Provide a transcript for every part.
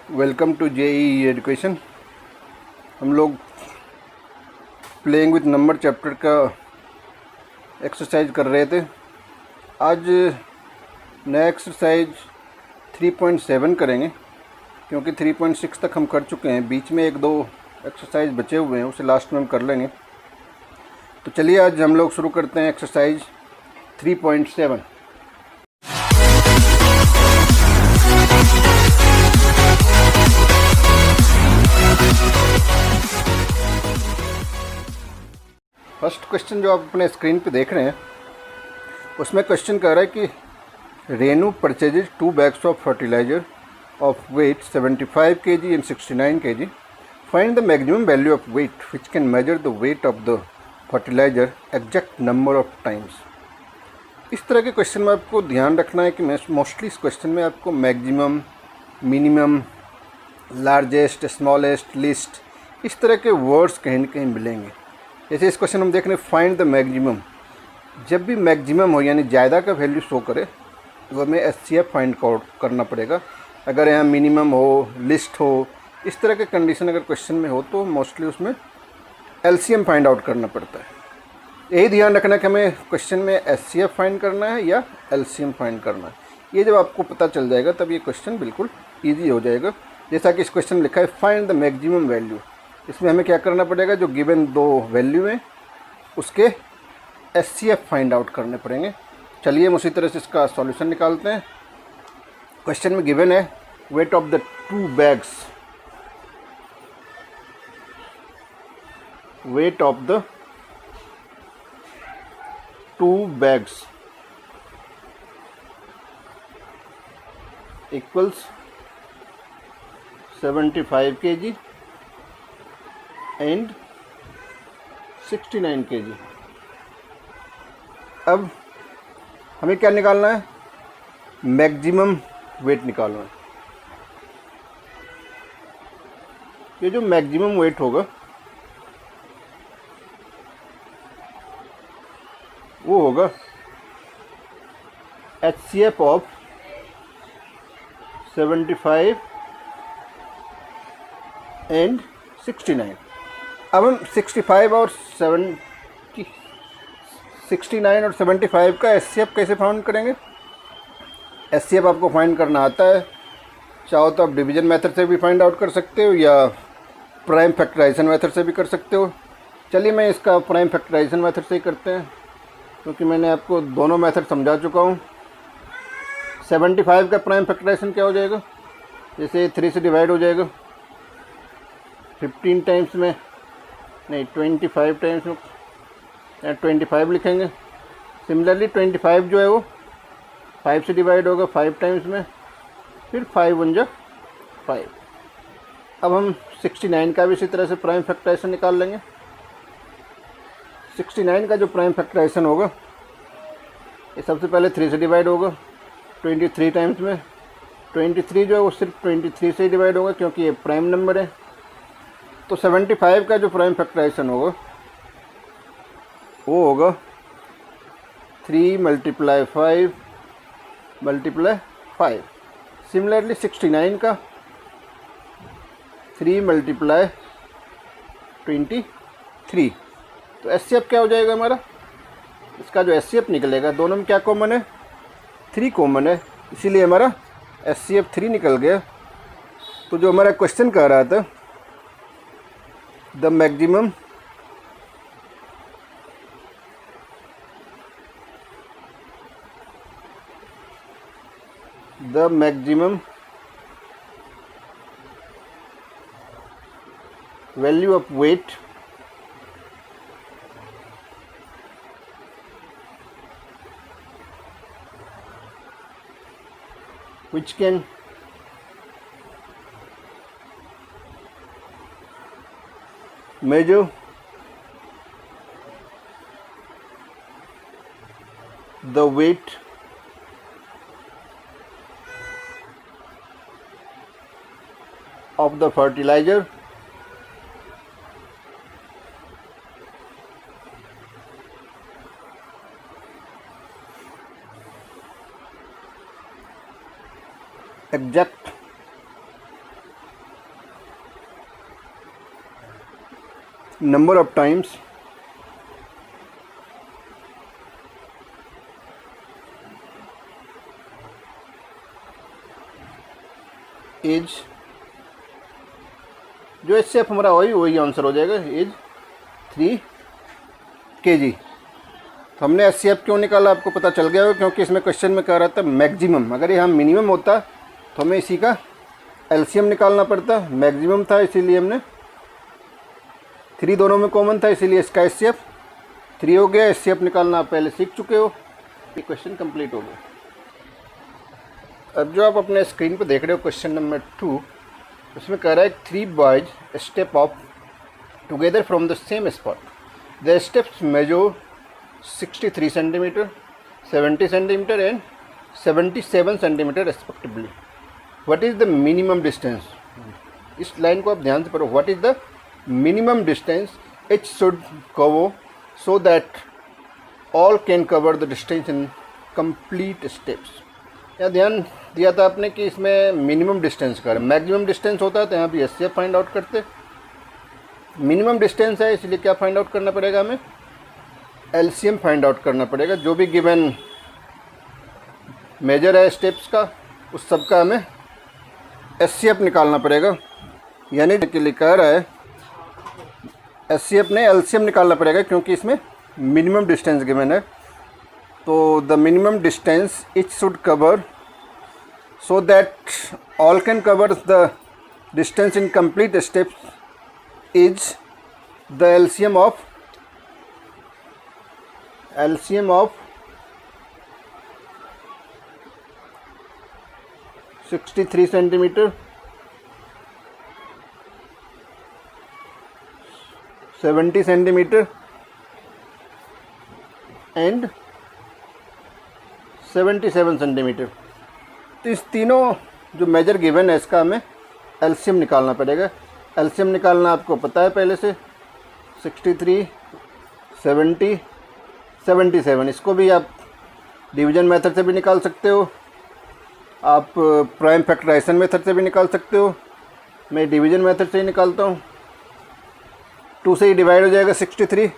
Welcome to JEE education. हम लोग playing with number chapter का एक्सरसाइज कर रहे थे। आज नया एक्सरसाइज 3.7 करेंगे, क्योंकि 3.6 तक हम कर चुके हैं। बीच में एक दो एक्सरसाइज बचे हुए हैं, उसे लास्ट में हम कर लेंगे। तो चलिए आज हम लोग शुरू करते हैं एक्सरसाइज 3.7। फर्स्ट क्वेश्चन जो आप अपने स्क्रीन पे देख रहे हैं, उसमें क्वेश्चन कह रहा है कि Renu purchases 2 bags of fertiliser of weight 75 kg and 69 kg। Find the maximum value of weight which can measure the weight of the fertiliser exact number of times. इस तरह के क्वेश्चन में आपको ध्यान रखना है कि मोस्टली इस क्वेश्चन में आपको maximum, minimum, largest, smallest, list, इस तरह के वर्ड्स कहीं न कहीं मिलेंगे। जैसे इस क्वेश्चन हम देख रहे हैं, फाइंड द मैक्सिमम। जब भी मैक्सिमम हो यानी ज़्यादा का वैल्यू शो करे तो हमें एचसीएफ फाइंड आउट करना पड़ेगा। अगर यहाँ मिनिमम हो, लिस्ट हो, इस तरह के कंडीशन अगर क्वेश्चन में हो तो मोस्टली उसमें एलसीएम फाइंड आउट करना पड़ता है। यही ध्यान रखना कि हमें क्वेश्चन में एचसीएफ फाइंड करना है या एलसीएम फाइंड करना है। ये जब आपको पता चल जाएगा तब ये क्वेश्चन बिल्कुल ईजी हो जाएगा। जैसा कि इस क्वेश्चन में लिखा है, फाइंड द मैक्सिमम वैल्यू। इसमें हमें क्या करना पड़ेगा, जो गिवन दो वैल्यू हैं उसके एचसीएफ फाइंड आउट करने पड़ेंगे। चलिए हम उसी तरह से इसका सॉल्यूशन निकालते हैं। क्वेश्चन में गिवन है wait of the 2 bags, wait of the 2 bags equals 75 kg and 69 kg। अब हमें क्या निकालना है, मैक्सिमम वेट निकालना है। ये जो मैक्सिमम वेट होगा वो होगा एचसीएफ ऑफ 75 एंड 69। अब हम 65 और 69 और 75 का एचसीएफ कैसे फाइंड करेंगे। एचसीएफ आपको फाइंड करना आता है, चाहो तो आप डिवीजन मेथड से भी फाइंड आउट कर सकते हो या प्राइम फैक्टराइजेशन मेथड से भी कर सकते हो। चलिए मैं इसका प्राइम फैक्टराइजेशन मेथड से ही करते हैं, क्योंकि मैंने आपको दोनों मेथड समझा चुका हूँ। 75 का प्राइम फैक्टराइजेशन क्या हो जाएगा, जैसे 3 से डिवाइड हो जाएगा 15 टाइम्स में, नहीं 25 टाइम्स में, या 25 लिखेंगे। सिमिलरली 25 जो है वो 5 से डिवाइड होगा 5 टाइम्स में, फिर 5 1 जा 5। अब हम 69 का भी इसी तरह से प्राइम फैक्टराइजेशन निकाल लेंगे। 69 का जो प्राइम फैक्टराइजेशन होगा, ये सबसे पहले 3 से डिवाइड होगा 23 टाइम्स में। 23 जो है वो सिर्फ 23 से ही डिवाइड होगा क्योंकि ये प्राइम नंबर है। तो 75 का जो प्राइम फैक्टराइजेशन होगा वो होगा 3 × 5 × 5। सिमिलरली 69 का 3 × 23। तो एचसीएफ क्या हो जाएगा हमारा, इसका जो एचसीएफ निकलेगा, दोनों में क्या कॉमन है, 3 कॉमन है, इसीलिए हमारा एचसीएफ 3 निकल गया। तो जो हमारा क्वेश्चन कह रहा था, the maximum value of weight which can measure the weight of the fertilizer exact number of times is, जो इससे हमारा वही आंसर हो जाएगा, इज 3 kg। तो हमने SCF क्यों निकाला आपको पता चल गया होगा, क्योंकि इसमें क्वेश्चन में कह रहा था मैक्सिमम। अगर यहाँ मिनिमम होता तो हमें इसी का LCM निकालना पड़ता, मैक्सिमम था इसीलिए हमने 3 दोनों में कॉमन था, इसीलिए इसका SCF 3 हो गया। SCF निकालना आप पहले सीख चुके हो। ये क्वेश्चन कंप्लीट हो गया। अब जो आप अपने स्क्रीन पर देख रहे हो क्वेश्चन नंबर 2, उसमें कह रहा है 3 boys step up together from the same spot. The steps measure 63 centimetre, 70 centimetre and 77 centimetre respectively. What is the minimum distance? इस लाइन को आप ध्यान से पढ़ो। What is the minimum distance it should cover so that all can cover the distance in complete steps. यहाँ ध्यान दिया था आपने कि इसमें मिनिमम डिस्टेंस का, मैक्सिमम डिस्टेंस होता है तो यहाँ भी SCF फाइंड आउट करते। मिनिमम डिस्टेंस है इसलिए क्या फाइंड आउट करना पड़ेगा हमें? LCM फाइंड आउट करना पड़ेगा। जो भी गिवन मेजर है स्टेप्स का, उस सब का हमें SCF निकालना पड़ेगा। यानी कि लिखा रहा है SCF ने LCM निकालना पड़ेगा, क्योंकि इसमें मिनिमम डिस्टेंस गिवन है। तो the minimum distance it should cover so that all can cover the distance in complete steps is the LCM of 63 centimetre, 70 centimetre and 77 centimetre. तो इस तीनों जो मेजर गिवन है इसका हमें LCM निकालना पड़ेगा। LCM निकालना आपको पता है पहले से, 63, 70, 77। इसको भी आप डिवीजन मेथड से भी निकाल सकते हो, आप प्राइम फैक्टराइजेशन मेथड से भी निकाल सकते हो। मैं डिवीजन मेथड से ही निकालता हूँ। 2 से ही डिवाइड हो जाएगा 63,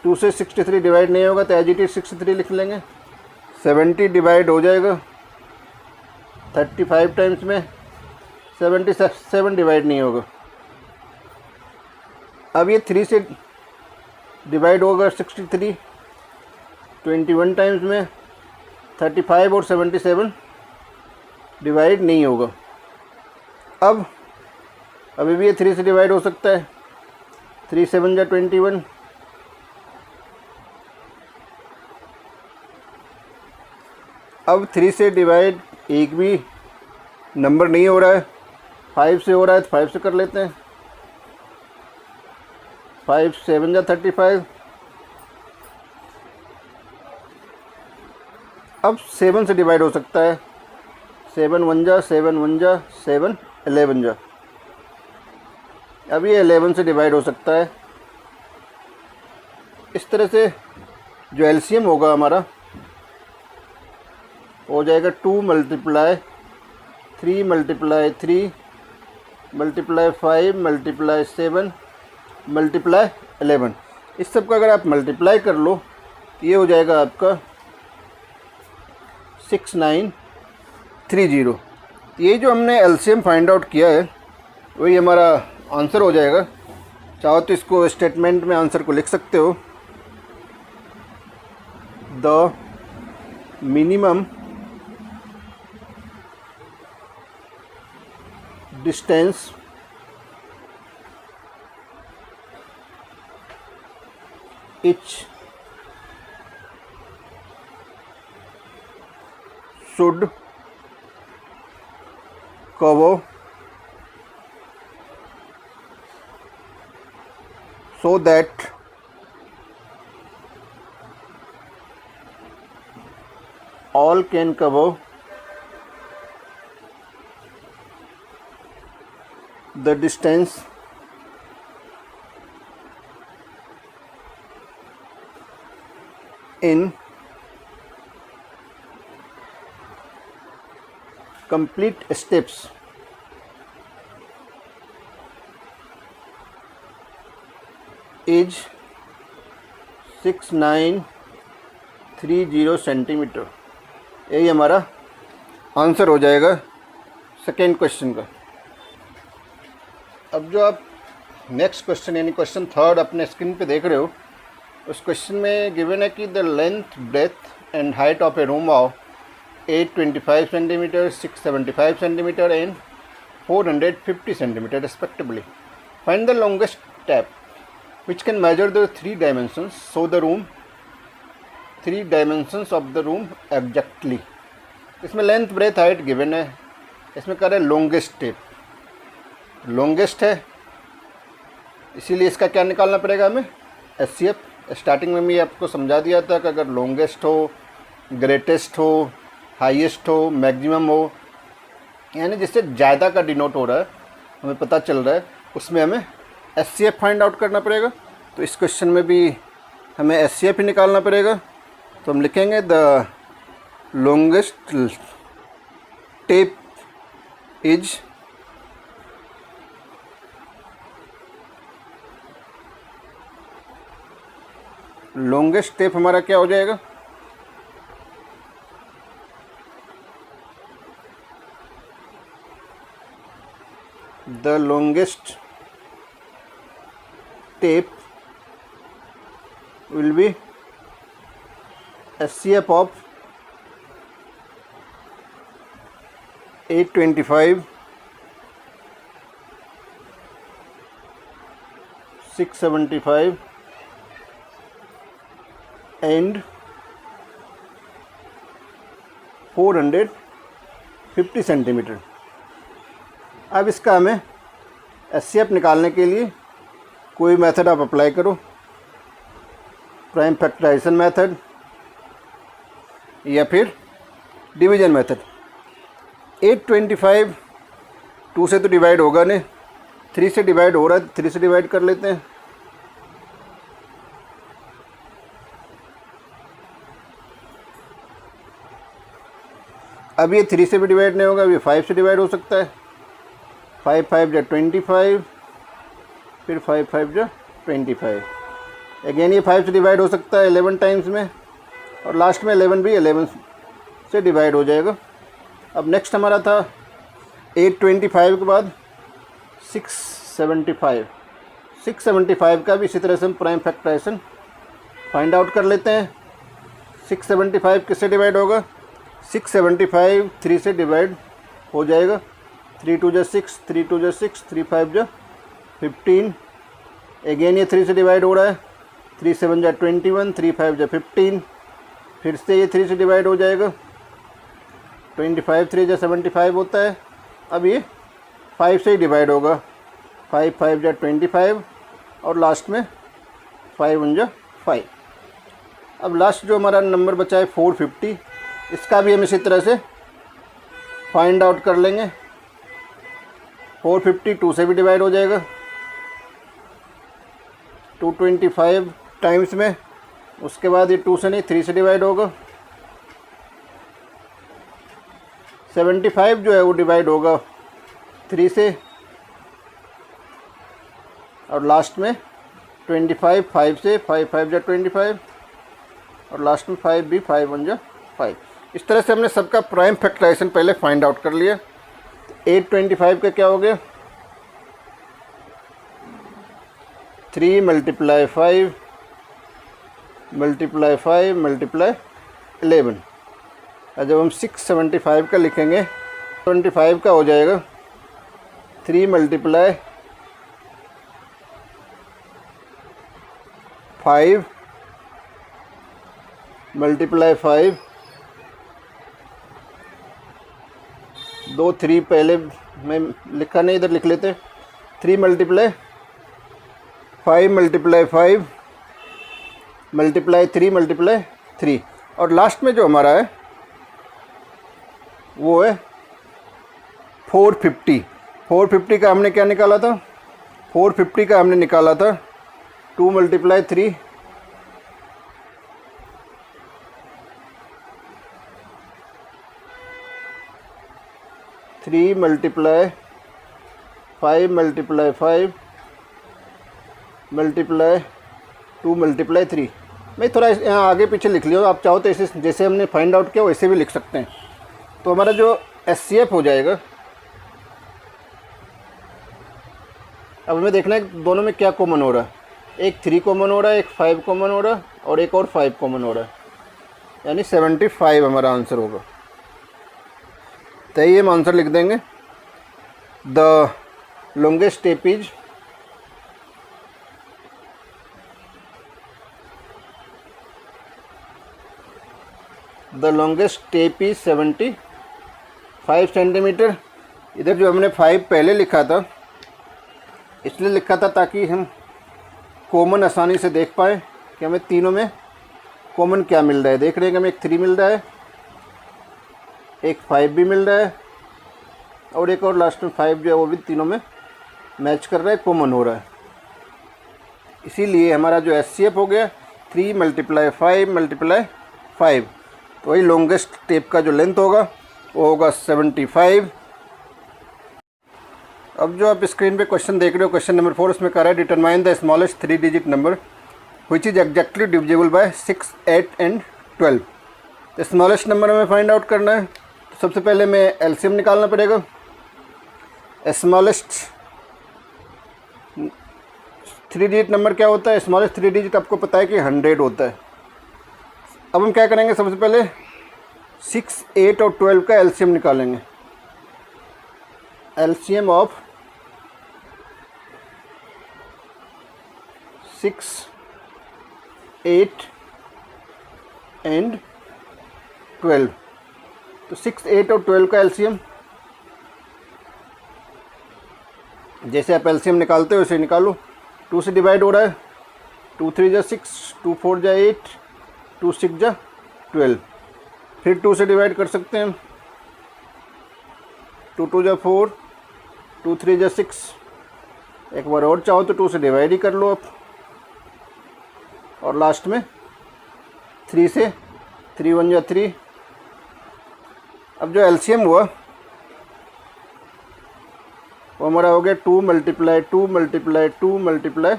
2 से 63 डिवाइड नहीं होगा तो एज इट इज 63 लिख लेंगे। 70 डिवाइड हो जाएगा 35 टाइम्स में, 77 डिवाइड नहीं होगा। अब ये 3 से डिवाइड होगा 63 21 टाइम्स में, 35 और 77 डिवाइड नहीं होगा। अब अभी भी ये 3 से डिवाइड हो सकता है, 3 7 जा 21। अब 3 से डिवाइड एक भी नंबर नहीं हो रहा है, 5 से हो रहा है तो 5 से कर लेते हैं। 5 7 जा 35। अब 7 से डिवाइड हो सकता है, 7 1 जा 7 1 जा 7 11 जा। अब ये 11 से डिवाइड हो सकता है। इस तरह से जो LCM होगा हमारा हो जाएगा 2 × 3 × 3 × 5 × 7 × 11। इस सब का अगर आप मल्टीप्लाई कर लो तो ये हो जाएगा आपका 6930। ये जो हमने LCM फाइंड आउट किया है वही हमारा आंसर हो जाएगा। चाहो तो इसको स्टेटमेंट में आंसर को लिख सकते हो। The minimum distance each should cover so that all can cover the distance in complete steps. Is 6930 centimetre. यही हमारा आंसर हो जाएगा सेकेंड क्वेश्चन का। अब जो आप नेक्स्ट क्वेश्चन यानी क्वेश्चन थर्ड अपने स्क्रीन पे देख रहे हो, उस क्वेश्चन में गिवन है कि the length breadth and height of A room of 825 centimetre, 675 centimetre and 450 centimetre respectively. Find the longest step which can measure the three dimensions. Show the room, three dimensions of the room exactly. इसमें length breadth height given है, इसमें कह रहे हैं longest step. Longest है इसीलिए इसका क्या निकालना पड़ेगा हमें, SCF। स्टार्टिंग में मैं आपको समझा दिया था कि अगर लॉन्गेस्ट हो, ग्रेटेस्ट हो, हाईएस्ट हो, मैक्सिमम हो, यानी जिससे ज़्यादा का डिनोट हो रहा है हमें पता चल रहा है, उसमें हमें SCF फाइंड आउट करना पड़ेगा। तो इस क्वेश्चन में भी हमें SCF ही निकालना पड़ेगा। तो हम लिखेंगे the longest tape is longest tape हमारा क्या हो जाएगा, the longest tape will be SCF of 825, 675 and 450 centimetre. अब इसका हमें SCF निकालने के लिए कोई मेथड आप अप्लाई करो, प्राइम फैक्टराइजेशन मेथड या फिर डिवीजन मेथड। 825 2 से तो डिवाइड होगा नहीं, 3 से डिवाइड हो रहा है, 3 से डिवाइड कर लेते हैं। अब ये 3 से भी डिवाइड नहीं होगा, अब ये 5 से डिवाइड हो सकता है। 5 5 जा 25, फिर 5 5 जा 25। अगेन ये 5 से डिवाइड हो सकता है 11 टाइम्स में, और लास्ट में 11 भी 11 से डिवाइड हो जाएगा। अब नेक्स्ट हमारा था 825 के बाद 675। 675 का भी इसी तरह से हम प्राइम फैक्टराइजेशन फाइंड आउट कर लेते हैं। 675 किससे डिवाइड होगा, 675 3 से डिवाइड हो जाएगा। 3 2 जा 6, 3 2 जा 6, 3 5 जा 15। अगेन ये 3 से डिवाइड हो रहा है, 3 7 जा 21, 3 5 जा 15। फिर से ये 3 से डिवाइड हो जाएगा, 25 3 जा 75 होता है। अब ये 5 से ही डिवाइड होगा, 5 5 जा 25 और लास्ट में 5 1 जा 5। अब लास्ट जो हमारा नंबर बचा है 450, इसका भी हम इसी तरह से फाइंड आउट कर लेंगे। 450 2 से भी डिवाइड हो जाएगा, 225 टाइम्स में। उसके बाद ये 2 से नहीं 3 से डिवाइड होगा। 75 जो है वो डिवाइड होगा 3 से, और लास्ट में 25 5 से, 5 5 जा 25 और लास्ट में 5 भी 5 1 जा 5। इस तरह से हमने सबका प्राइम फैक्टराइजेशन पहले फाइंड आउट कर लिया। 825 का क्या हो गया, 3 × 5 × 5 × 11। और जब हम 675 का लिखेंगे, 25 का हो जाएगा 3 × 5 × 5। 2 3 पहले मैं लिखा नहीं, इधर लिख लेते। 3 × 5 × 5 × 3 × 3। और लास्ट में जो हमारा है वो है 450। 450 का हमने क्या निकाला था, 450 का हमने निकाला था 2 × 3 3 × 5 × 5 × 11। 2 × 3। मैं थोड़ा यहाँ आगे पीछे लिख लिया, आप चाहो तो ऐसे जैसे हमने फाइंड आउट किया वैसे भी लिख सकते हैं। तो हमारा जो HCF हो जाएगा, अब हमें देखना है दोनों में क्या कॉमन हो रहा है। एक 3 कॉमन हो रहा है, एक 5 कॉमन हो रहा है और एक और 5 कॉमन हो रहा है, यानी 75 हमारा आंसर होगा। तो ये हम आंसर लिख देंगे। The longest tape is the longest tape is 75 centimetre. इधर जो हमने 5 पहले लिखा था इसलिए लिखा था ताकि हम कॉमन आसानी से देख पाए कि हमें तीनों में कॉमन क्या मिल रहा है। देख रहे हैं कि हमें एक 3 मिल रहा है, एक 5 भी मिल रहा है और एक और लास्ट में 5 जो है वो भी तीनों में मैच कर रहा है, कॉमन हो रहा है। इसीलिए हमारा जो HCF हो गया 3 × 5 × 5। तो वही लॉन्गेस्ट टेप का जो लेंथ होगा वो होगा 75। अब जो आप स्क्रीन पे क्वेश्चन देख रहे हो, क्वेश्चन नंबर 4, उसमें कह रहा है determine the smallest 3 digit number which is exactly divisible by 6, 8 and 12। तो स्मॉलेस्ट नंबर हमें फाइंड आउट करना है। तो सबसे पहले हमें LCM निकालना पड़ेगा। स्मॉलेस्ट 3 डिजिट नंबर क्या होता है? स्मॉलेस्ट 3 डिजिट आपको पता है कि 100 होता है। अब हम क्या करेंगे, सबसे पहले 6, 8 और 12 का LCM निकालेंगे। LCM of 6, 8 and 12। तो 6, 8 और 12 का LCM, जैसे आप LCM निकालते हो वैसे निकालो। 2 से डिवाइड हो रहा है, 2 3 जा 6, 2 4 जा 8, 2 6 जा 12। फिर 2 से डिवाइड कर सकते हैं, 2 2 जा 4, 2 3 जा 6। एक बार और चाहो तो 2 से डिवाइड ही कर लो आप। और लास्ट में 3 से 3 1 जा 3। अब जो LCM हुआ वो हमारा हो गया 2 × 2 × 2 ×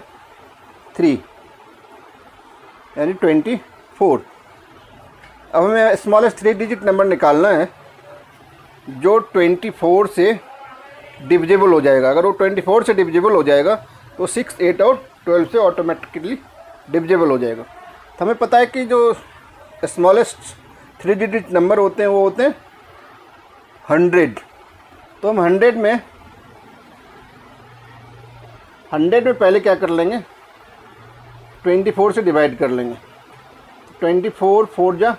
3 यानी 24। अब हमें स्मॉलेस्ट 3 डिजिट नंबर निकालना है जो 24 से डिविजिबल हो जाएगा। अगर वो 24 से डिविजिबल हो जाएगा तो 6, 8 और 12 से ऑटोमेटिकली डिविजिबल हो जाएगा। तो हमें पता है कि जो स्मॉलेस्ट 3 डिजिट नंबर होते हैं वो होते हैं 100। तो हम 100 में पहले क्या कर लेंगे, 24 से डिवाइड कर लेंगे। 24 4 जा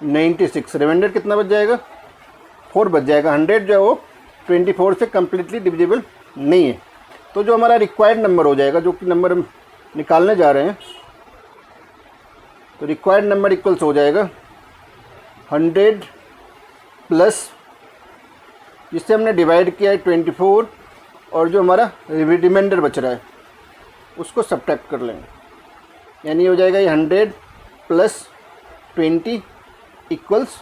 96, रिमाइंडर कितना बच जाएगा, 4 बच जाएगा। 100 जो है वो 24 से कम्प्लीटली डिविजिबल नहीं है। तो जो हमारा रिक्वायर्ड नंबर हो जाएगा, जो कि नंबर हम निकालने जा रहे हैं, तो रिक्वायर्ड नंबर इक्वल्स हो जाएगा 100 प्लस जिससे हमने डिवाइड किया है 24 और जो हमारा रिमाइंडर बच रहा है उसको सब्ट्रैक्ट कर लेंगे, यानी हो जाएगा ये 100 प्लस 20 इक्वल्स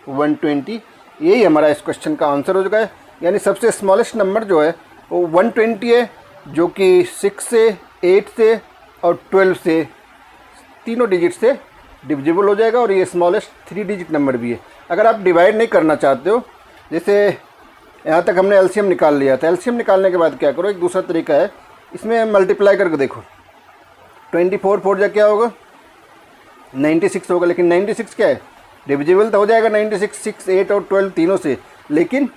120। यही हमारा इस क्वेश्चन का आंसर हो चुका है। यानी सबसे स्मॉलेस्ट नंबर जो है वो 120 है, जो कि 6 से 8 से और 12 से तीनों डिजिट से डिविजिबल हो जाएगा। और ये स्मॉलेस्ट 3 डिजिट नंबर भी है। अगर आप डिवाइड नहीं करना चाहते हो, जैसे यहाँ तक हमने LCM निकाल लिया था, LCM निकालने के बाद क्या करो, एक दूसरा तरीका है, इसमें मल्टीप्लाई करके देखो। 24 4 जा क्या होगा, 96 होगा। लेकिन 96 क्या है, डिविजिबल तो हो जाएगा 96 6, 8 और 12 तीनों से, लेकिन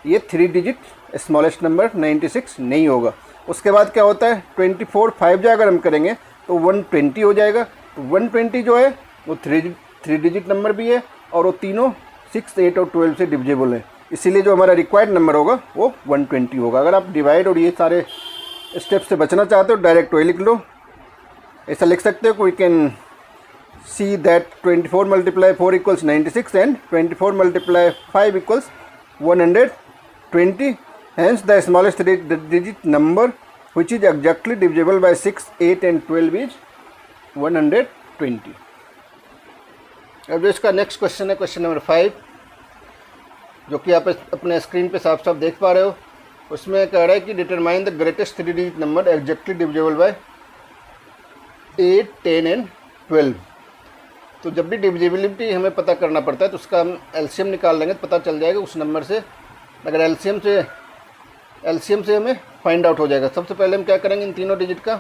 ये 3 डिजिट स्मॉलेस्ट नंबर 96 नहीं होगा। उसके बाद क्या होता है, 24 5 जा अगर हम करेंगे तो 120 हो जाएगा। तो 120 जो है वो 3 डिजिट नंबर भी है और वो तीनों 6, 8 और 12 से डिविजिबल है। इसीलिए जो हमारा रिक्वायर्ड नंबर होगा वो 120 होगा। अगर आप डिवाइड और ये सारे स्टेप से बचना चाहते हो, डायरेक्ट वही लिख लो। ऐसा लिख सकते हो, we can see that 24 × 4 equals 96 and 24 × 5 equals 120। Hence the smallest digit number which is exactly divisible by 6, 8 and 12 is 120। अब जो इसका नेक्स्ट क्वेश्चन है, क्वेश्चन नंबर 5, जो कि आप अपने स्क्रीन पे साफ साफ देख पा रहे हो। उसमें कह रहा है कि determine the greatest 3 digit number exactly divisible by 8, 10 and 12। तो जब भी डिविजिबिलिटी हमें पता करना पड़ता है तो उसका हम एलसीएम निकाल लेंगे तो पता चल जाएगा उस नंबर से। अगर एलसीएम से हमें फाइंड आउट हो जाएगा। सबसे पहले हम क्या करेंगे, इन तीनों डिजिट का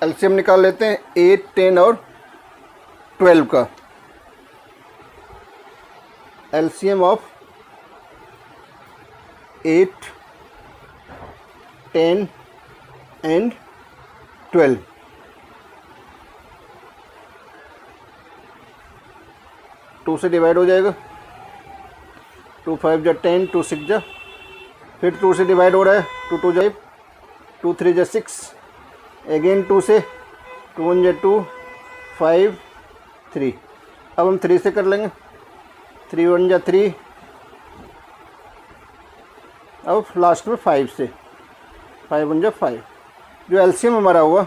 एलसीएम निकाल लेते हैं 8, 10 और 12 का। LCM of 8, 10 and 12। 2 से डिवाइड हो जाएगा, 2 5 जा 10, 2 6 जा, फिर 2 से डिवाइड हो रहा है, 2 2 जा 2 3 जा 6, अगेन 2 से, 2 1 जा 2, 5 3। अब हम 3 से कर लेंगे, 3 1 जा 3, अब लास्ट में 5 से, 5 1 जा 5। जो एलसीएम हमारा हुआ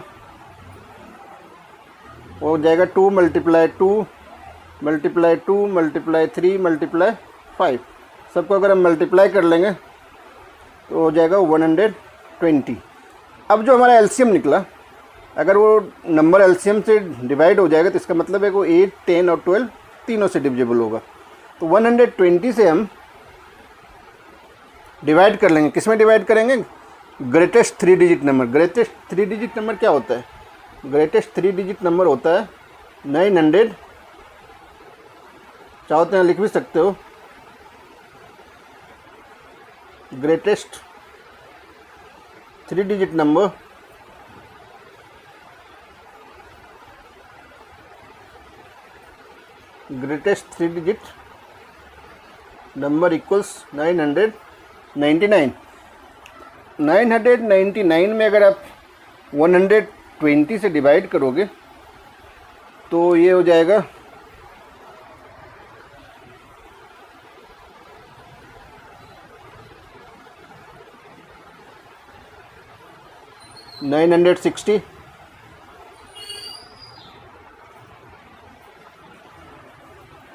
वो हो जाएगा 2 × 2 × 2 × 3 × 5। सबको अगर हम मल्टीप्लाई कर लेंगे तो हो जाएगा 120। अब जो हमारा एलसीएम निकला, अगर वो नंबर एलसीएम से डिवाइड हो जाएगा तो इसका मतलब है कि वो 8, 10 और 12 तीनों से डिविजिबल होगा। तो 120 से हम डिवाइड कर लेंगे। किस में डिवाइड करेंगे? Greatest 3 digit number. Greatest 3 digit number क्या होता है? ग्रेटेस्ट 3 डिजिट नंबर होता है 900। चाहो तो यहाँ लिख भी सकते हो, ग्रेटेस्ट 3 डिजिट नंबर इक्वल्स 999। 999 में अगर आप 120 से डिवाइड करोगे तो ये हो जाएगा 960।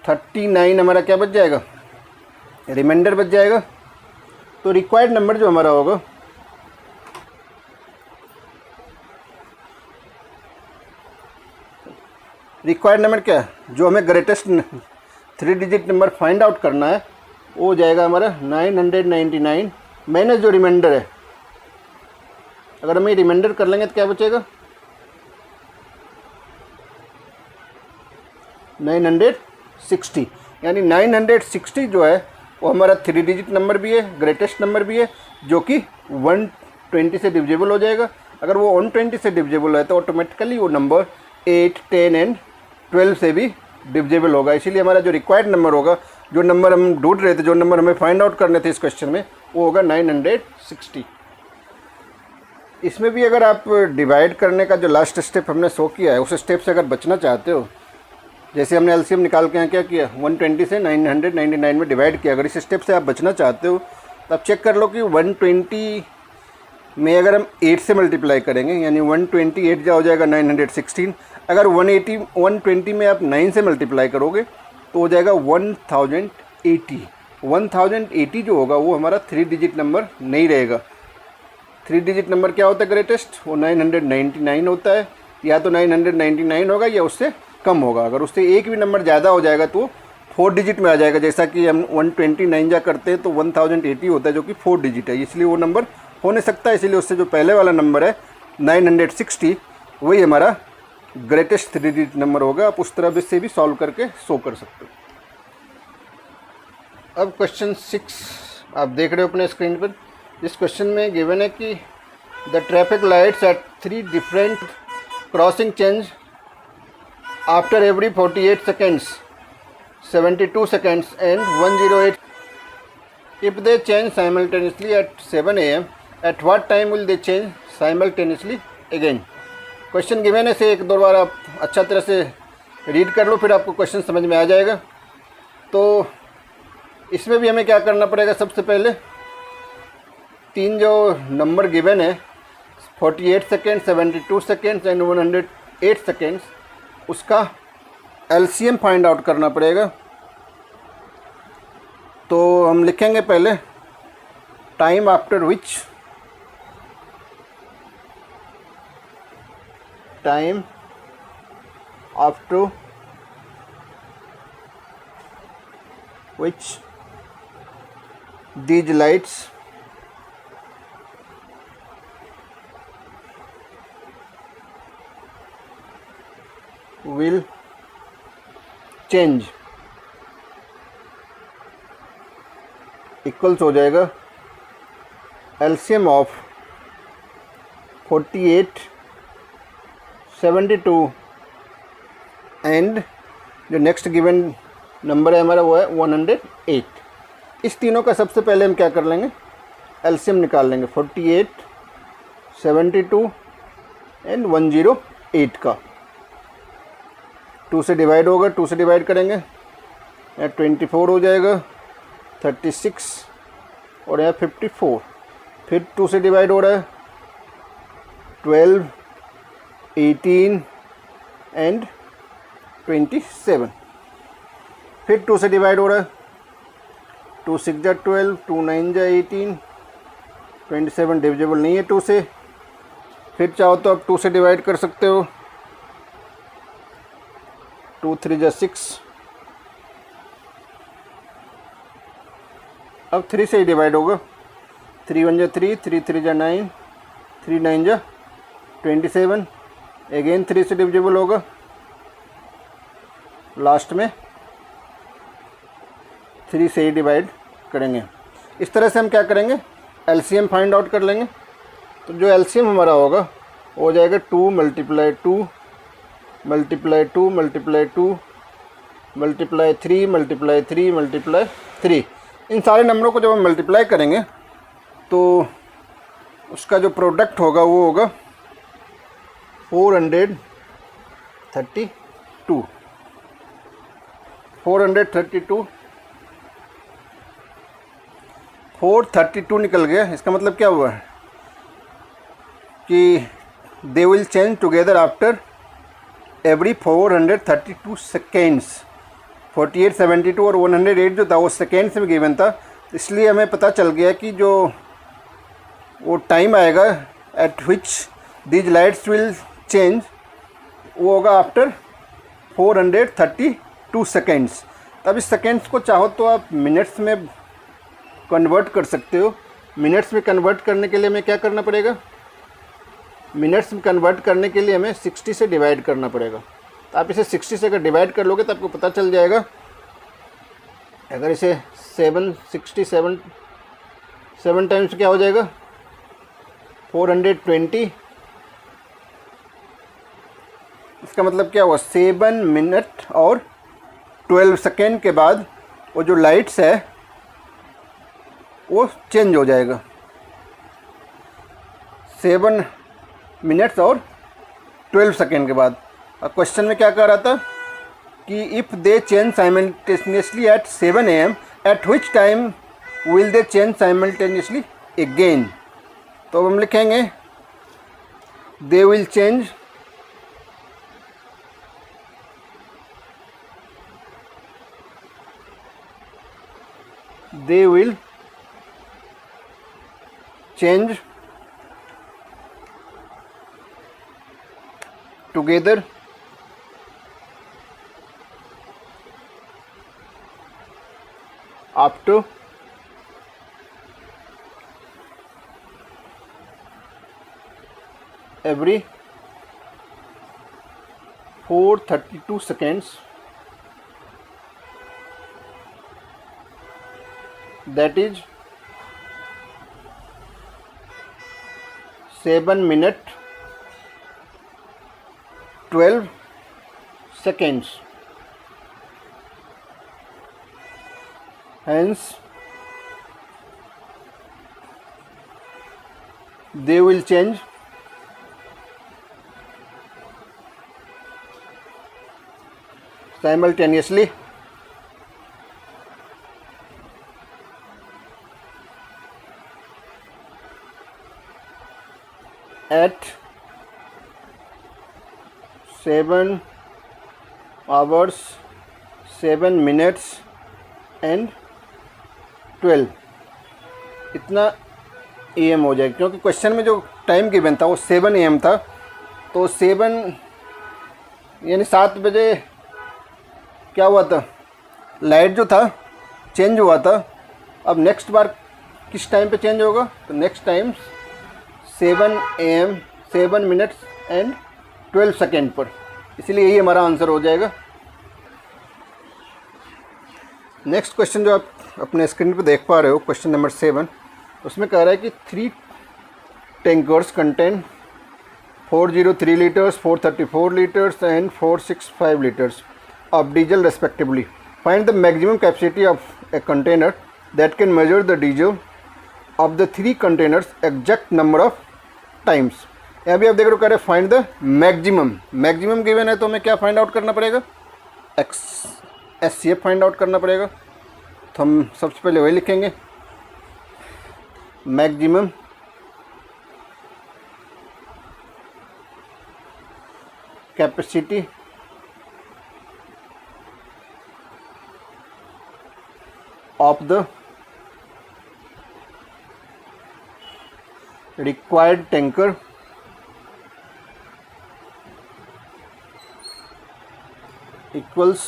39 हमारा क्या बच जाएगा? रिमाइंडर बच जाएगा। तो रिक्वायर्ड नंबर जो हमारा होगा क्या है? जो हमें greatest 3 digit number find out करना है वो हो जाएगा हमारा 999 माइनस जो रिमाइंडर है। अगर हम ये रिमाइंडर कर लेंगे तो क्या बचेगा? 960। यानी 960 जो है वो हमारा 3 डिजिट नंबर भी है, ग्रेटेस्ट नंबर भी है, जो कि 120 से डिविजिबल हो जाएगा। अगर वो 120 से डिविजिबल है तो ऑटोमेटिकली वो नंबर 8, 10 एंड 12 से भी डिविजिबल होगा। इसीलिए हमारा जो रिक्वायर्ड नंबर होगा, जो नंबर हम ढूंढ रहे थे, जो नंबर हमें फाइंड आउट करने थे इस क्वेश्चन में, वो होगा 960। इसमें भी अगर आप डिवाइड करने का जो लास्ट स्टेप हमने शो किया है उस स्टेप से अगर बचना चाहते हो, जैसे हमने एलसीएम निकाल के यहाँ क्या किया, 120 से 999 में डिवाइड किया, अगर इस स्टेप से आप बचना चाहते हो तो आप चेक कर लो कि 120 में अगर हम 8 से मल्टीप्लाई करेंगे यानी 128 जा हो जाएगा 916। अगर 120 में आप 9 से मल्टीप्लाई करोगे तो हो जाएगा 1080। 1080 जो होगा वो हमारा 3 डिजिट नंबर नहीं रहेगा। 3 डिजिट नंबर क्या होता है ग्रेटेस्ट? वो 999 होता है। या तो 999 होगा या उससे कम होगा। अगर उससे एक भी नंबर ज़्यादा हो जाएगा तो 4 डिजिट में आ जाएगा। जैसा कि हम 129 जा करते हैं तो 1080 होता है जो कि 4 डिजिट है, इसलिए वो नंबर हो नहीं सकता। इसीलिए उससे जो पहले वाला नंबर है 960 वही हमारा ग्रेटेस्ट 3 डिजिट नंबर होगा। आप उस तरह से भी सॉल्व करके शो कर सकते हो। अब क्वेश्चन 6 आप देख रहे हो अपने स्क्रीन पर। इस क्वेश्चन में गिवन है कि the traffic lights at 3 different crossing change after every 48 seconds, 72 seconds and 108. If they change simultaneously at 7 AM, at what time will they change simultaneously again? Question given है, से एक दो बार आप अच्छा तरह से रीड कर लो, फिर आपको क्वेश्चन समझ में आ जाएगा। तो इसमें भी हमें क्या करना पड़ेगा? सबसे पहले 3 जो नंबर गिवन है 48 सेकेंड, 72 सेकेंड्स एंड 108 सेकेंड्स, उसका एलसीएम फाइंड आउट करना पड़ेगा। तो हम लिखेंगे पहले time after which after which these lights will change equals हो जाएगा एलसीएम ऑफ 48, 72 एंड जो नेक्स्ट गिवन नंबर है हमारा वो है 108। इस तीनों का सबसे पहले हम क्या कर लेंगे, एलसीएम निकाल लेंगे 48, 72 एंड 108 का। 2 से डिवाइड होगा, 2 से डिवाइड करेंगे, यहाँ 24 हो जाएगा, 36 और यहाँ 54। फिर 2 से डिवाइड हो रहा है, 12, 18 एंड 27। फिर 2 से डिवाइड हो रहा है, 2 6 जा 12, 2 9 जा 18, 27 डिविजिबल नहीं है 2 से। फिर चाहो तो आप 2 से डिवाइड कर सकते हो, 2 3 जा 6। अब 3 से ही डिवाइड होगा, 3 1 जा 3, 3 3 जा 9, 3 9 जा 27। अगेन 3 से डिविजिबल होगा, लास्ट में 3 से ही डिवाइड करेंगे। इस तरह से हम क्या करेंगे, एलसीएम फाइंड आउट कर लेंगे। तो जो एलसीएम हमारा होगा वो हो जाएगा 2 × 2 × 2 × 2 × 3 × 3 × 3। इन सारे नंबरों को जब हम मल्टीप्लाई करेंगे तो उसका जो प्रोडक्ट होगा वो होगा 432। 432 निकल गया। इसका मतलब क्या हुआ कि they will change together after every 432 seconds. 48, 72 और 108 जो था वो सेकेंड्स में गिवन था, इसलिए हमें पता चल गया कि जो वो टाइम आएगा eight which these lights will change वो होगा आफ्टर 432 सेकेंड्स। तब इस सेकेंड्स को चाहो तो आप मिनट्स में कन्वर्ट कर सकते हो। मिनट्स में कन्वर्ट करने के लिए हमें क्या करना पड़ेगा, मिनट्स में कन्वर्ट करने के लिए हमें 60 से डिवाइड करना पड़ेगा। तो आप इसे 60 से अगर डिवाइड कर लोगे तो आपको पता चल जाएगा। अगर इसे 767 टाइम्स क्या हो जाएगा, 420। इसका मतलब क्या हुआ, 7 मिनट और 12 सेकेंड के बाद वो जो लाइट्स है वो चेंज हो जाएगा। 7 मिनट्स और 12 सेकेंड के बाद। अब क्वेश्चन में क्या कह रहा था कि if they change simultaneously eight 7 AM, eight which time will they change simultaneously again. तो अब हम लिखेंगे they will change together after every 432 seconds, that is 7 minute 12 seconds. Hence they will change simultaneously at 7 hours 7 minutes and 12 इतना AM हो जाएगा, क्योंकि question में जो टाइम गिवन था वो 7 AM था। तो 7 यानी 7 बजे क्या हुआ था, लाइट जो था चेंज हुआ था। अब नेक्स्ट बार किस टाइम पे चेंज होगा, तो next time 7 AM 7 minutes and 12 second पर, इसलिए यही हमारा आंसर हो जाएगा। नेक्स्ट क्वेश्चन जो आप अपने स्क्रीन पे देख पा रहे हो, क्वेश्चन नंबर 7, उसमें कह रहा है कि 3 tankers contain 403 litres, 434 litres and 465 litres of diesel respectively. Find the maximum capacity of a container that can measure the diesel of the 3 containers exact number of times. यहाँ भी आप देख रहे हो कह रहे find the maximum. Maximum given है तो हमें क्या फाइंड आउट करना पड़ेगा, SCF फाइंड आउट करना पड़ेगा। तो हम सबसे पहले वही लिखेंगे, maximum capacity of the required tanker equals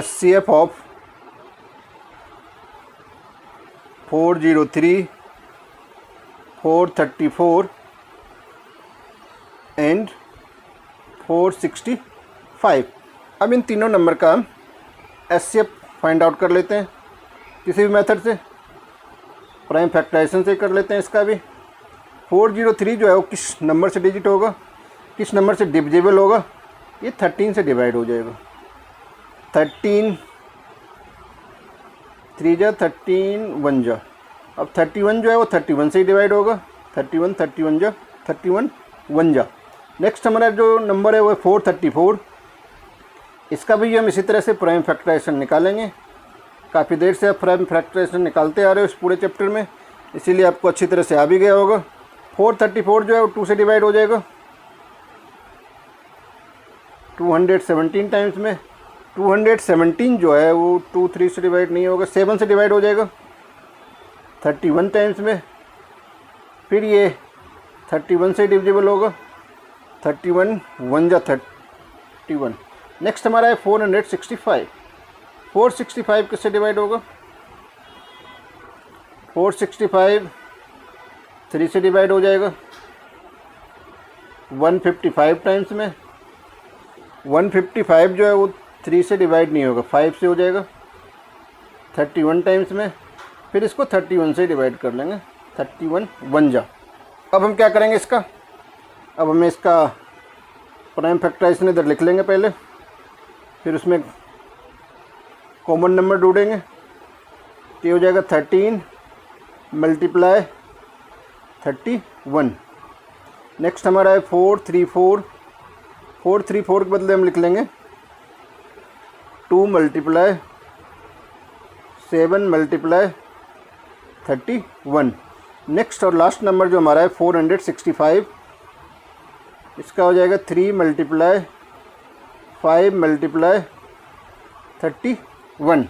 SCF of 403, 434 and 465। अब इन तीनों नंबर का हम SCF फाइंड आउट कर लेते हैं किसी भी मेथड से, प्राइम फैक्टराइजेशन से कर लेते हैं। इसका भी 403 जो है वो किस नंबर से डिजिट होगा, किस नंबर से डिविजिबल होगा, ये 13 से डिवाइड हो जाएगा। 13 3 जा 13 1 जा। अब 31 जो है वो 31 से ही डिवाइड होगा, 31 31 जा 31 1 जा। नेक्स्ट हमारा जो नंबर है वो 434, इसका भी हम इसी तरह से प्राइम फैक्टराइजेशन निकालेंगे। काफ़ी देर से आप प्राइम फैक्टराइजेशन निकालते आ रहे हो इस पूरे चैप्टर में, इसीलिए आपको अच्छी तरह से आ भी गया होगा। 434 जो है वो 2 से डिवाइड हो जाएगा 217 टाइम्स में। 217 जो है वो 2 3 से डिवाइड नहीं होगा, 7 से डिवाइड हो जाएगा 31 टाइम्स में। फिर ये 31 से डिविजिबल होगा, 31 1 जा 31। नेक्स्ट हमारा है 465। 465 किससे डिवाइड होगा, 465 3 से डिवाइड हो जाएगा 155 टाइम्स में। 155 जो है वो 3 से डिवाइड नहीं होगा, 5 से हो जाएगा 31 टाइम्स में। फिर इसको 31 से डिवाइड कर लेंगे, 31 1 जा। अब हम क्या करेंगे इसका, अब हमें इसका प्राइम फैक्टराइजेशन इधर लिख लेंगे पहले, फिर उसमें कॉमन नंबर ढूंढेंगे तो ये हो जाएगा 13 मल्टीप्लाई 31। नेक्स्ट हमारा है 434। 434 के बदले हम लिख लेंगे 2 मल्टीप्लाई 7 मल्टीप्लाई 31। नेक्स्ट और लास्ट नंबर जो हमारा है 465, इसका हो जाएगा 3 मल्टीप्लाई 5 मल्टीप्लाई 31।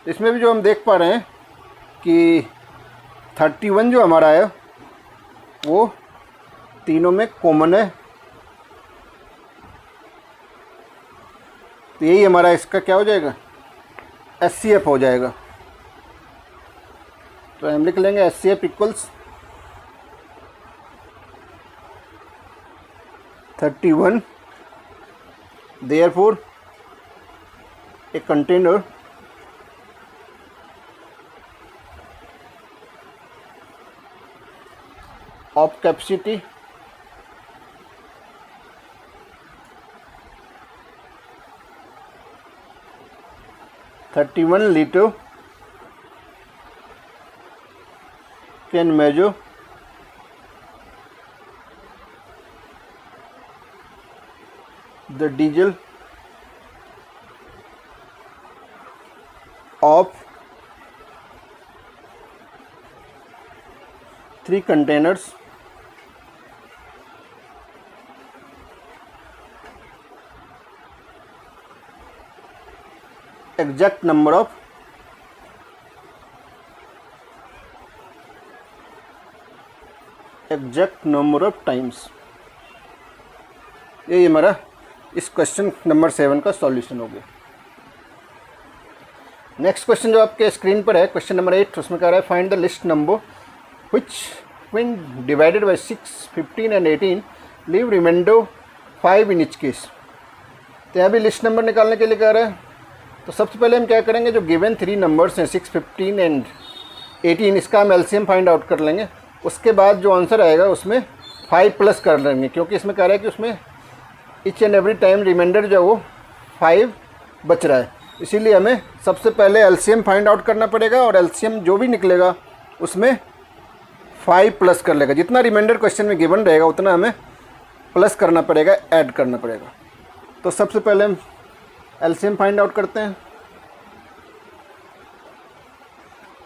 इसमें भी जो हम देख पा रहे हैं कि 31 जो हमारा है वो तीनों में कॉमन है, तो यही हमारा इसका क्या हो जाएगा, SCF हो जाएगा। तो हम लिख लेंगे SCF equals 31। Therefore, a container of capacity (31 L) can measure the diesel of 3 containers exact number of times। यही हमारा इस क्वेश्चन नंबर 7 का सॉल्यूशन हो गया। नेक्स्ट क्वेश्चन जो आपके स्क्रीन पर है, क्वेश्चन नंबर 8, उसमें कह रहा है find the list number which when divided by 6, 15 and 18 leave remainder 5 in each case. तो यहाँ भी लिस्ट नंबर निकालने के लिए कह रहा है। तो सबसे पहले हम क्या करेंगे, जो गिवन 3 नंबर्स हैं 6, 15 एंड 18, इसका हम एलसीएम फाइंड आउट कर लेंगे। उसके बाद जो आंसर आएगा उसमें 5 प्लस कर लेंगे, क्योंकि इसमें कह रहा है कि उसमें each and every time reminder जो है वो 5 बच रहा है। इसीलिए हमें सबसे पहले एलसीएम फाइंड आउट करना पड़ेगा और एलसीएम जो भी निकलेगा उसमें 5 प्लस कर लेगा। जितना रिमाइंडर क्वेश्चन में गिवन रहेगा उतना हमें प्लस करना पड़ेगा, ऐड करना पड़ेगा। तो सबसे पहले हम एलसीएम फाइंड आउट करते हैं।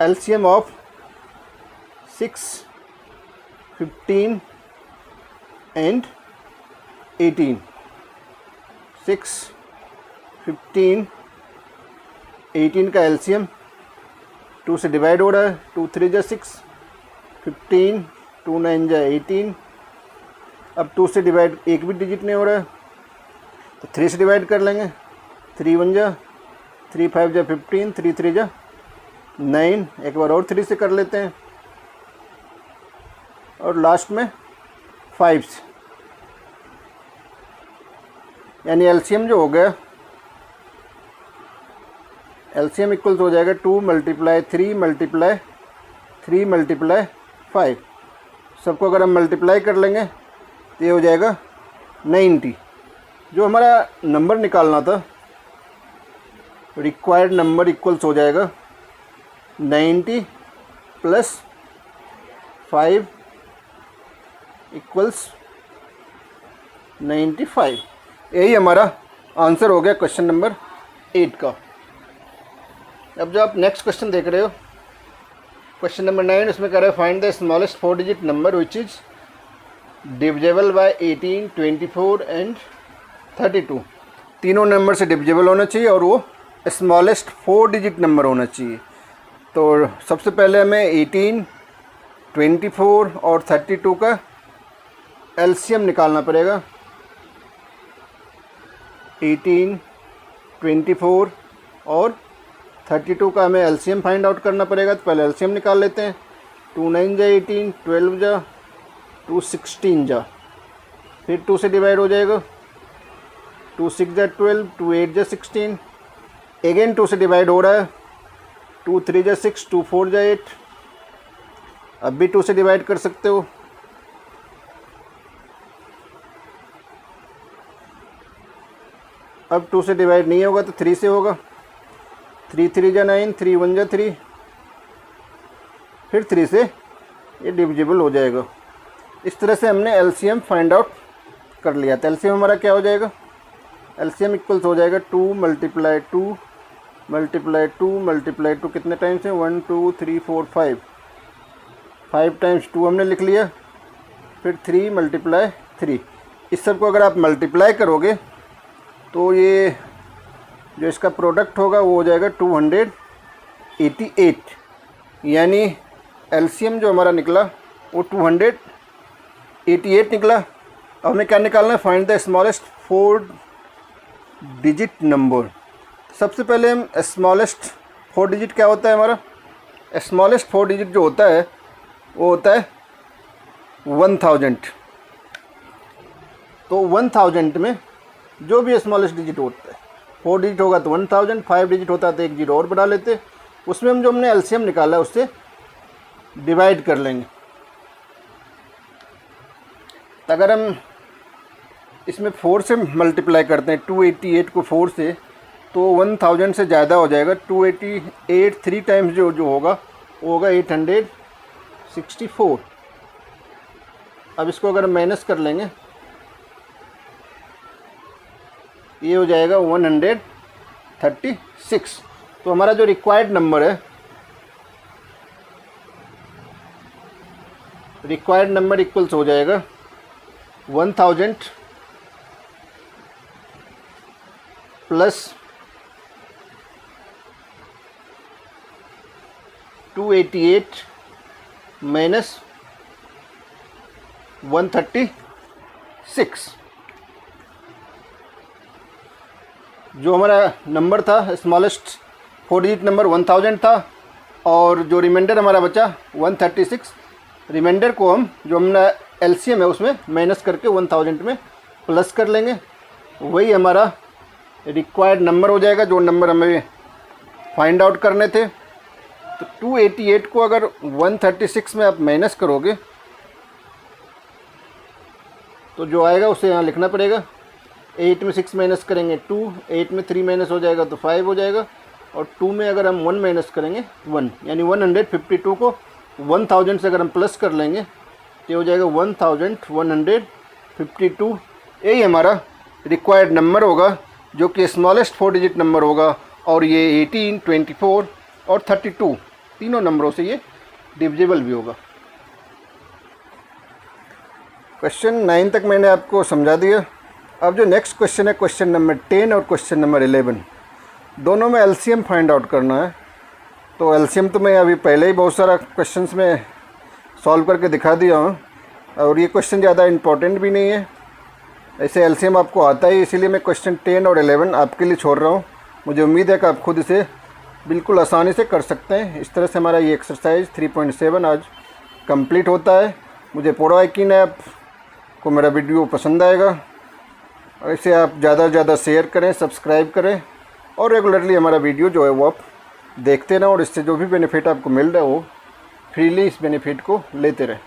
LCM of 6, 15 and 18। 6, 15, 18 का एलसीएम 2 से डिवाइड हो रहा है। 2 3 जा 6, 15, 2 9 जा 18। अब 2 से डिवाइड एक भी डिजिट नहीं हो रहा है, तो 3 से डिवाइड कर लेंगे। 3 1 जा, 3 5 जा 15, 3 3 जा 9। एक बार और 3 से कर लेते हैं और लास्ट में 5 से, यानी एलसीएम जो हो गया, एलसीएम इक्वल्स हो जाएगा 2 × 3 × 3 × 5। सबको अगर हम मल्टीप्लाई कर लेंगे तो ये हो जाएगा 90। जो हमारा नंबर निकालना था, रिक्वायर्ड नंबर इक्वल्स हो जाएगा 90 + 5 इक्वल्स 95। यही हमारा आंसर हो गया क्वेश्चन नंबर 8 का। अब जो आप नेक्स्ट क्वेश्चन देख रहे हो, क्वेश्चन नंबर 9, उसमें कह रहे हैं find the smallest 4 digit number which is divisible by 18, 24 and 32। तीनों नंबर से डिविजिबल होना चाहिए और वो स्मॉलेस्ट 4 डिजिट नंबर होना चाहिए। तो सबसे पहले हमें 18, 24 और 32 का एलसीएम निकालना पड़ेगा। 18, 24 और 32 का हमें एलसीएम फाइंड आउट करना पड़ेगा। तो पहले एलसीएम निकाल लेते हैं। 2 9 जा 18, 12 जा, 2 16 जा, फिर 2 से डिवाइड हो जाएगा। 2 6 जा 12, 2 8 जा 16, अगेन 2 से डिवाइड हो रहा है। 2 3 जा 6, 2 4 जा 8। अब भी 2 से डिवाइड कर सकते हो। अब 2 से डिवाइड नहीं होगा तो 3 से होगा। 3 3 जा 9, 3 1 जा 3, फिर 3 से ये डिविजिबल हो जाएगा। इस तरह से हमने एलसीएम फाइंड आउट कर लिया। तो एलसीएम हमारा क्या हो जाएगा, एलसीएम इक्वल्स हो जाएगा 2 × 2 × 2 × 2 कितने टाइम्स है, 1 2 3 4 5, 5 टाइम्स 2 हमने लिख लिया। फिर 3 × 3। इस सब को अगर आप मल्टीप्लाई करोगे तो ये जो इसका प्रोडक्ट होगा वो हो जाएगा 288, यानी एलसीएम जो हमारा निकला वो 288 निकला। अब हमें क्या निकालना है, find the smallest 4 digit number. सबसे पहले हम स्मॉलेस्ट 4 डिजिट क्या होता है हमारा, स्मॉलेस्ट 4 डिजिट जो होता है वो होता है 1000। तो 1000 में जो भी स्मॉलेस्ट डिजिट होता है, 4 डिजिट होगा तो 1000, 5 डिजिट होता है तो एक जीरो और बढ़ा लेते। उसमें हम जो हमने एलसीएम निकाला है उससे डिवाइड कर लेंगे। तो अगर हम इसमें 4 से मल्टीप्लाई करते हैं 288 को 4 से, तो 1000 से ज़्यादा हो जाएगा। 288 3 टाइम्स जो होगा वो होगा 864। अब इसको अगर माइनस कर लेंगे ये हो जाएगा 136। तो हमारा जो रिक्वायर्ड नंबर है, रिक्वायर्ड नंबर इक्वल्स हो जाएगा 1000 प्लस 288 माइनस 136। जो हमारा नंबर था स्मॉलेस्ट 4 डिजिट नंबर 1000 था, और जो रिमाइंडर हमारा बचा 136, रिमाइंडर को हम जो हमने एलसीएम है उसमें माइनस करके 1000 में प्लस कर लेंगे, वही हमारा रिक्वायर्ड नंबर हो जाएगा जो नंबर हमें फाइंड आउट करने थे। तो 288 को अगर 136 में आप माइनस करोगे तो जो आएगा उसे यहाँ लिखना पड़ेगा। 8 में 6 माइनस करेंगे 2, 8 में 3 माइनस हो जाएगा तो 5 हो जाएगा, और 2 में अगर हम 1 माइनस करेंगे 1, यानी 152 को 1000 से अगर हम प्लस कर लेंगे तो हो जाएगा 1152। यही हमारा रिक्वायर्ड नंबर होगा जो कि स्मॉलेस्ट 4 डिजिट नंबर होगा, और ये 18, 24 और 32 तीनों नंबरों से ये डिविजिबल भी होगा। क्वेश्चन 9 तक मैंने आपको समझा दिया। अब जो नेक्स्ट क्वेश्चन है क्वेश्चन नंबर 10 और क्वेश्चन नंबर 11, दोनों में एलसीएम फाइंड आउट करना है। तो एलसीएम तो मैं अभी पहले ही बहुत सारा क्वेश्चंस में सॉल्व करके दिखा दिया हूँ, और ये क्वेश्चन ज़्यादा इम्पोर्टेंट भी नहीं है, ऐसे एलसीएम आपको आता है, इसीलिए मैं क्वेश्चन 10 और 11 आपके लिए छोड़ रहा हूँ। मुझे उम्मीद है कि आप खुद इसे बिल्कुल आसानी से कर सकते हैं। इस तरह से हमारा ये एक्सरसाइज 3.7 आज कंप्लीट होता है। मुझे पूरा यकीन है आपको मेरा वीडियो पसंद आएगा, और इसे आप ज़्यादा से ज़्यादा शेयर करें, सब्सक्राइब करें, और रेगुलरली हमारा वीडियो जो है वो आप देखते रहें, और इससे जो भी बेनिफिट आपको मिल रहा है वो फ्रीली इस बेनिफिट को लेते रहें।